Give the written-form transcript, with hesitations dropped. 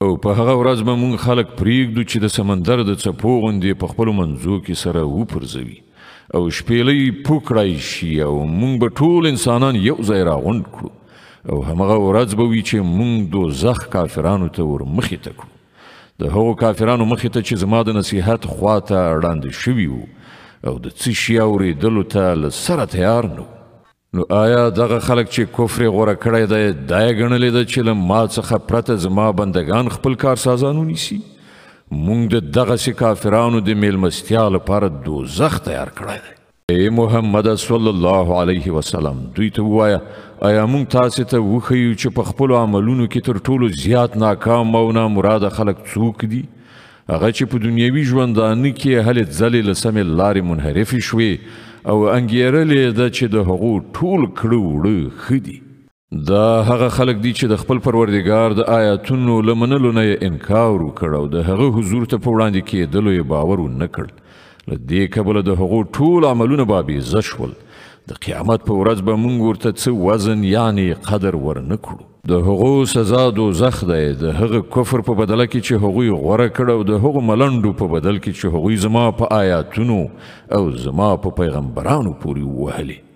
او په هغه ورځ به مونږ خلک پریږدو چې د سمندر د څپو غوندې په خپلو منځو کې سره وپرځوي او شپېلۍ پوکړی شي او مونږ به ټول انسانان یو ځای راغونډ کړو او همغه ورځ به وي چې مونږ دوزخ کافرانو ته ور مخې ته کړو د هغو کافرانو مخې ته چې زما د نصیحت خواته ړانده شوي وو او د څه شي اورېدلو ته له سره تیار نه وو. نو آیا دغه خلک چې کفر یې غوره کړی دی دا یې ګڼلې ده چې له ما څخه پرته زما بندگان خپل کارسازان ونیسي؟ مونږ د دغسې کافرانو د میلمستیا لپاره دوزخ تیار کړی دی. ای محمد صلی الله علیه وسلم دوی ته ووایه آیا مونږ تاسې ته وښیو چې په خپلو عملونو کې تر ټولو زیات ناکام او نامراده خلک څوک دي؟ هغه چې په دنیوي ژوندانه کې هلې ځلې له سمې لارې منحرفې شوې او انګیرلې ده چې د هغو ټول کړه وړه ښه دي. دا هغه خلک دي چې د خپل پروردګار د آیاتونو له منلو نه یې انکار وکړ او د هغه حضور ته په وړاندې کېدلو یې باور ونه کړ. له دې کبله د هغو ټول عملونه بابیزه شول. د قیامت په ورځ به مونږ ورته څه وزن یعنې قدر ورنه کړو. د هغو سزا دوزخ دی د هغه کفر په بدله کې چې هغوی غوره کړ او د هغو ملنډو په بدل کې چې هغوی زما په آیاتونو او زما په پیغمبرانو پورې ووهلې.